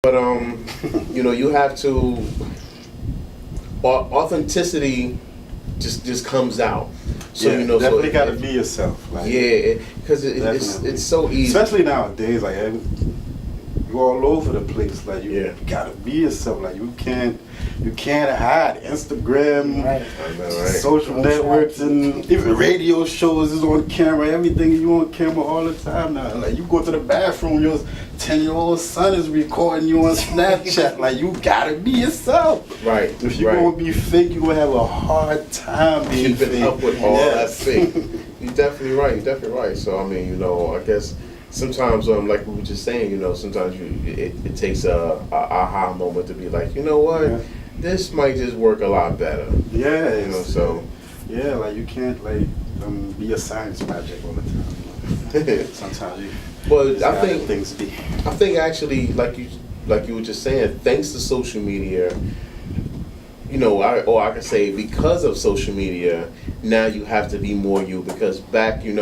But you have to authenticity just comes out. So yeah, definitely gotta be yourself. Like, yeah, because it's so easy, especially nowadays. Like you're all over the place. Like you gotta be yourself. Like you can't hide. Instagram, right. Social networks, and even radio shows is on camera. Everything you on camera all the time now. Like you go to the bathroom, your 10-year-old son is recording you on Snapchat. Like you gotta be yourself. Right. If you're gonna be fake, you're gonna have a hard time being keeping up with all that fake. You're definitely right. You're definitely right. So I mean, I guess. Sometimes, like we were just saying, sometimes it takes a aha moment to be like, you know what, this might just work a lot better. Yeah, so. Yeah, like you can't be a science project all the time. Sometimes you. But I think things be. I think actually, like you were just saying, thanks to social media, I can say because of social media, now you have to be more you. Because back, I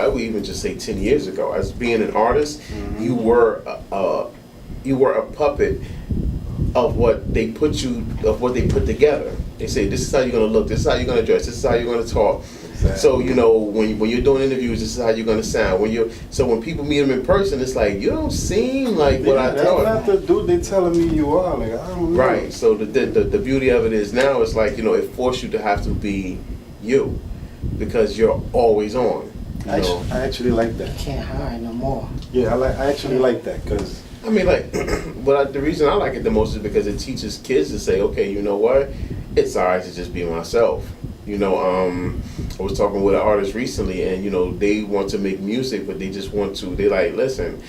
would even just say 10 years ago, as being an artist, you were a puppet of what they put together. They say this is how you're gonna look, this is how you're gonna dress, this is how you're gonna talk. Exactly. So when you're doing interviews, this is how you're gonna sound. When people meet them in person, it's like you don't seem like what I thought. That's not the dude they telling me you are. Like I don't know. Right. So the beauty of it is now it's like it forces you to have to be you, because you're always on. I actually like that. You can't hide no more. Yeah, I actually like that because. I mean, but the reason I like it the most is because it teaches kids to say, okay, you know what, it's alright to just be myself. I was talking with an artist recently, and they want to make music, but they like, listen,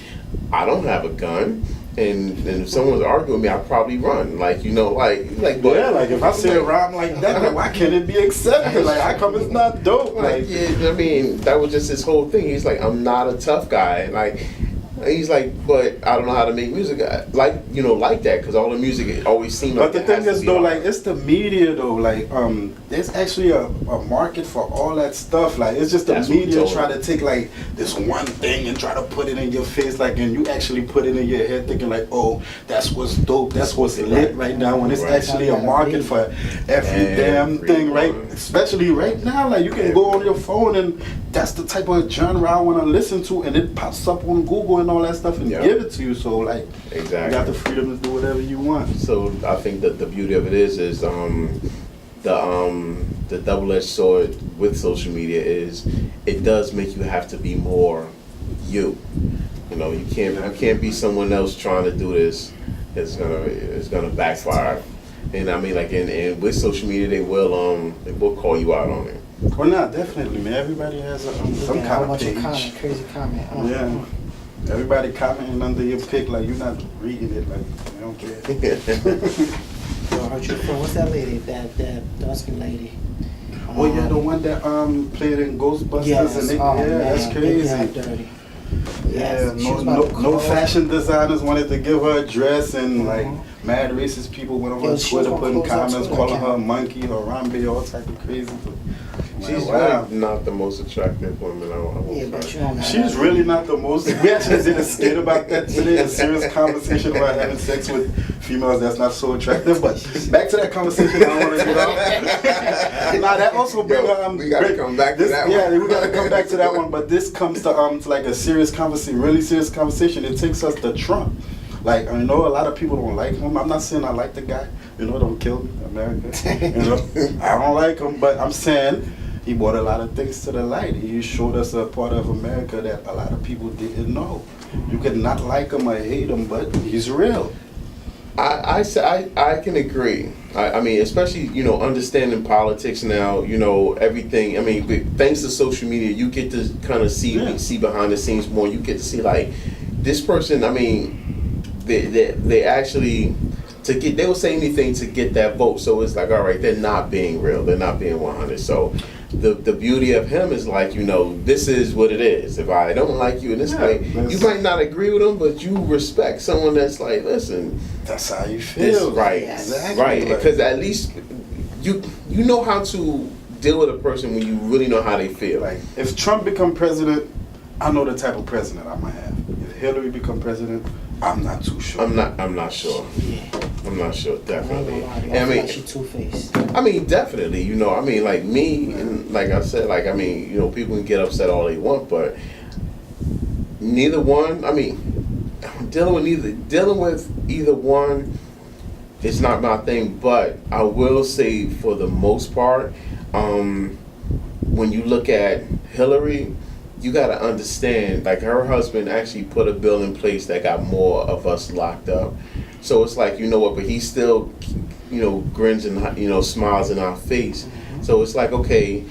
I don't have a gun, and if someone's arguing with me, I'll probably run. But if I say a rhyme like that, like, why can't it be accepted? Like, how come it's not dope? That was just his whole thing. He's like, I'm not a tough guy, he's like, but I don't know how to make music like that, because all the music always seemed like. But the thing is though, like it's the media though, like there's actually a market for all that stuff. Like it's just the media trying to take like this one thing and try to put it in your face, like, and you actually put it in your head thinking like, oh, that's what's dope, that's what's lit right now, when it's actually a market for every damn thing, right? Especially right now, like you can go on your phone and that's the type of genre I want to listen to, and it pops up on Google and all that stuff and give it to you. So like, exactly, you got the freedom to do whatever you want. So I think that the beauty of it is the double-edged sword with social media is it does make you have to be more you. You can't be someone else trying to do this. It's gonna backfire. And I mean, and with social media, they will call you out on it. Well, not definitely, man. Everybody has some kind of page. Crazy comment. Yeah. Everybody commenting under your pic, like you're not reading it, like I don't care. What's that lady? That dark-skinned lady. Oh yeah, the one that played in Ghostbusters. Yes. And That's crazy. Dirty. Yeah, no fashion designers wanted to give her a dress, and like mad racist people went on her Twitter putting comments calling her a monkey, Harambe, all type of crazy. She's really not the most attractive woman. She's really not the most. We actually did a skit about that today, a serious conversation about having sex with females that's not so attractive. But back to that conversation, I don't want to get off. Now that also brings we gotta come back to that one. Yeah, we gotta come back to that one. But this comes to like a serious conversation, really serious conversation. It takes us to Trump. Like, I know a lot of people don't like him. I'm not saying I like the guy. Don't kill me, America. I don't like him, but I'm saying he brought a lot of things to the light. He showed us a part of America that a lot of people didn't know. You could not like him or hate him, but he's real. I can agree. I mean, especially understanding politics now. Everything. I mean, thanks to social media, you get to kind of see behind the scenes more. You get to see like this person. I mean, they actually they will say anything to get that vote. So it's like, all right, they're not being real. They're not being 100. So the beauty of him is like, this is what it is. If I don't like you in this way, you might not agree with him, but you respect someone that's like, listen, that's how you feel. Right, exactly. Right. Because at least you know how to deal with a person when you really know how they feel. Like if Trump become president, I know the type of president I'm gonna have. If Hillary become president, I'm not too sure. I'm not sure. Yeah. I'm not sure, definitely. I And mean, like she two-faced. I mean, definitely, you know, I mean, like me, and like I said, like, I mean, you know, people can get upset all they want, but neither one, I mean, dealing with either one is not my thing, but I will say for the most part, when you look at Hillary, you got to understand, like, her husband actually put a bill in place that got more of us locked up. So it's like, you know what, but he still, you know, grins and, you know, smiles in our face. So it's like, okay,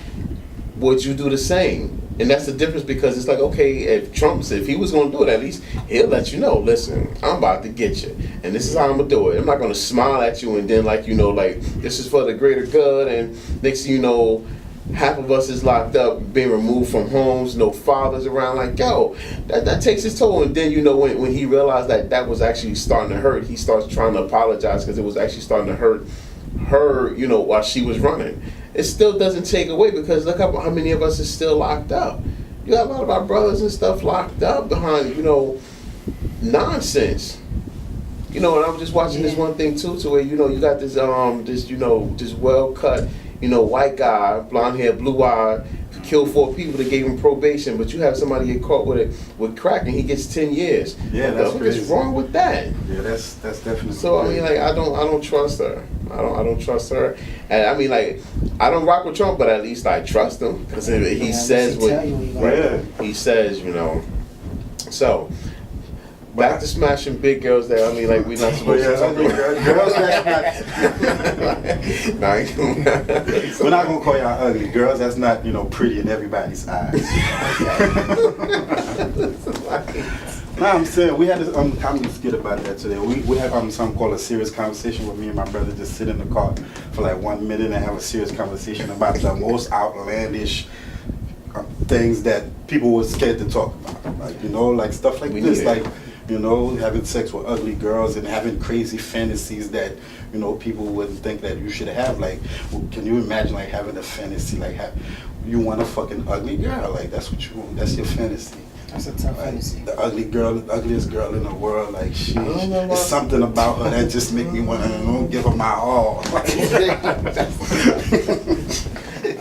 would you do the same? And that's the difference, because it's like, okay, if he was going to do it, at least he'll let you know, listen, I'm about to get you. And this is how I'm going to do it. I'm not going to smile at you and then, like, you know, like, this is for the greater good. And next thing you know, half of us is locked up, being removed from homes, no fathers around. Like, yo, that takes its toll. And then, you know, when he realized that was actually starting to hurt, he starts trying to apologize because it was actually starting to hurt her, you know, while she was running. It still doesn't take away, because look how many of us is still locked up. You got a lot of our brothers and stuff locked up behind, you know, nonsense. You know, and I'm just watching this one thing too, to where, you know, you got this this well cut, you know, white guy, blonde hair, blue eye, killed 4 people that gave him probation, but you have somebody get caught with crack and he gets 10 years. Yeah, that's what is wrong with that? Yeah, that's definitely. So I mean, like, I don't trust her. I don't trust her. And I mean, like, I don't rock with Trump, but at least I trust him, because he says what he says, you know. So back to smashing big girls there. I mean, like, we're not supposed to talk about girls. That's not. We're not gonna call y'all ugly. Girls, that's not, you know, pretty in everybody's eyes. No, I'm saying we had this. I'm gonna forget about that today. We had something called a serious conversation with me and my brother. Just sit in the car for like 1 minute and have a serious conversation about the most outlandish things that people were scared to talk about. Like, you know, like stuff like this, like, you know, having sex with ugly girls and having crazy fantasies that, you know, people wouldn't think that you should have. Like, can you imagine, like, having a fantasy, like, you want a fucking ugly girl? Like, that's what you want. That's your fantasy. That's a tough fantasy. The ugly girl, the ugliest girl in the world. Like, there's something about her that just make me want to give her my all.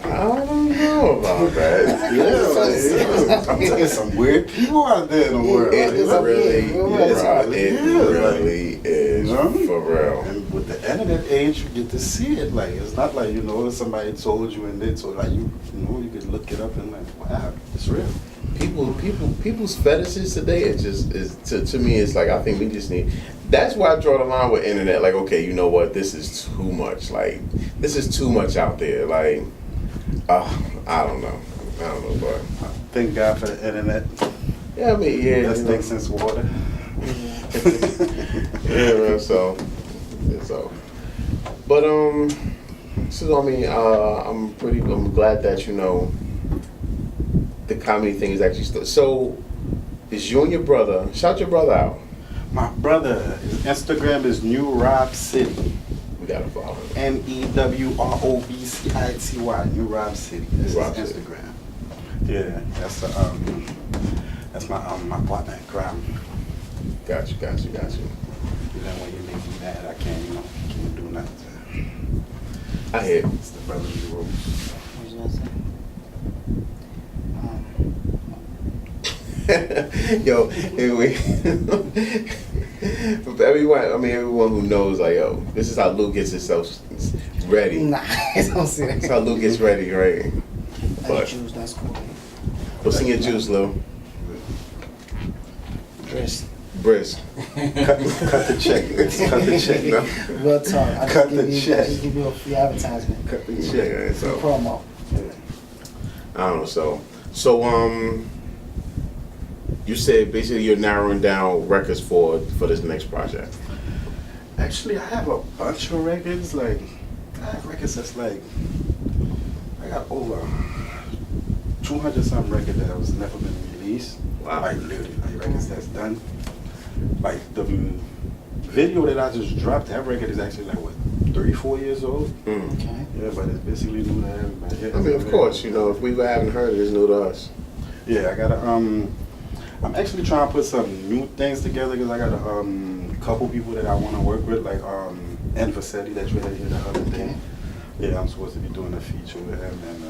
I don't know about that. Yeah, I'm telling some weird people out there in the world. It really is, for real. And with the internet age, you get to see it. Like, it's not like, you know, somebody told you and then, so like, you know, you can look it up and like, wow, it's real. People's fetishes today is to me, it's like, I think we just need. That's why I draw the line with internet. Like, okay, you know what? This is too much. Like, this is too much out there. Like, I don't know, but thank God for the internet. Yeah, I mean, yeah, best thing since water. Yeah, so, but so I mean, I'm glad that, you know, the comedy thing is actually so. Is you and your brother? Shout your brother out. My brother, his Instagram is New Rob City. We gotta follow him. NEWROBCITY. New Rob City. That's his Instagram. Yeah, that's my partner in crime. Got you. And then when you make me mad, I can't do nothing. I hear. It's the brotherly rules. What was I gonna say? Yo, anyway, for everyone who knows, like, yo, this is how Lou gets himself ready. Nah, I don't see that. That's how Lou gets ready, right? But Juice, that's cool. what's in your juice, Lou? Brisk. Cut the check. Cut the check. No? Real talk. Cut the check. I just give you a free advertisement. Cut the check. Yeah, so Promo. I don't know. So you said basically you're narrowing down records for this next project. Actually, I have a bunch of records. Like, I have records that's like, I got over 200 some records that has never been released. Wow. Like, literally, like records that's done. Like, the video that I just dropped, that record is actually like, what, 3-4 years old? Mm. Okay. Yeah, but it's basically new to everybody. I mean, of course, you know, if we haven't heard it, it's new to us. Yeah, I got I'm actually trying to put some new things together because I got a couple people that I want to work with, like Enfacetti that you had here the other day. Okay. Yeah, I'm supposed to be doing a feature with him and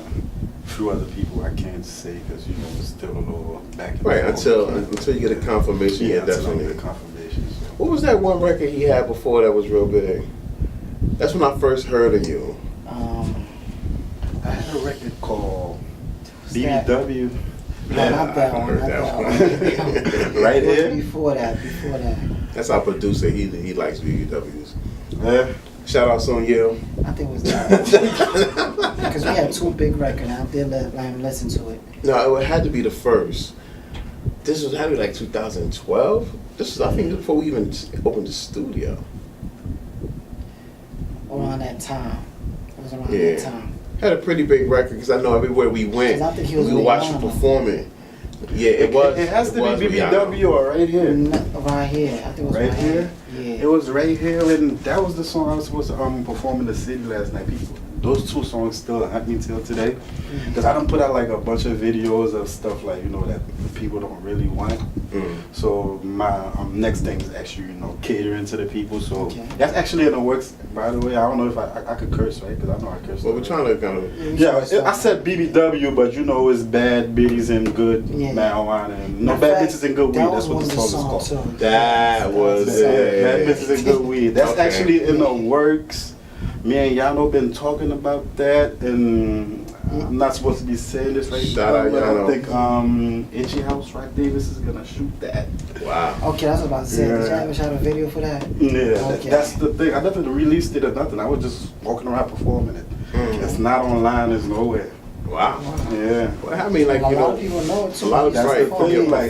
a few other people I can't say because you know it's still a little back and Right, forth. until you get a confirmation, yeah, until I definitely. get a confirmation. So. What was that one record he had before that was real big? That's when I first heard of you. I had a record called What's that? BBW. No, not that I one. heard Not that that one. Right It was here? Before that. That's our producer. He likes BBWs. Yeah. Shout out Son Yale. I think it was that. Because we had 2 big records. I did let him listen to it. No, it had to be the first. This had to be like 2012. This was, I think, before we even opened the studio. Around that time. It was around Yeah. that time. Had a pretty big record because I know everywhere we went, 'Cause I think he was we would with watch you Rihanna. performing. Yeah, it was. It has to was be Rihanna. BBW or right here. Right here. I think it was Right here? Yeah. It was right here, and that was the song I was supposed to perform in the city last night. People, those 2 songs still hunt me till today, because I don't put out like a bunch of videos of stuff like that people don't really want. So my next thing is actually catering to the people. So Okay. that's actually in the works. By the way, I don't know if I could curse, right? Because I know I curse. Well, we're trying to kind of. Yeah, I said BBW, but it's bad bitties and good Yeah. marijuana and no In bad fact, bitches and good weed. that That's was what the one of song is called. songs, too. That was the song. it. Bad bitches and good weed. That's Okay. actually in the works. Me and Yano been talking about that, and I'm not supposed to be saying this right Shout out but Yano. I think Itchy House Rock Davis is gonna shoot that. Wow. Okay, that's what I was about to say. Did you Yeah. ever shot a video for that? Yeah, Okay. that's the thing. I never released it or nothing. I was just walking around performing it. It's not online. It's nowhere. Wow. Yeah. Well, I mean, like, A lot of people know it too. a lot of That's right. the thing. Like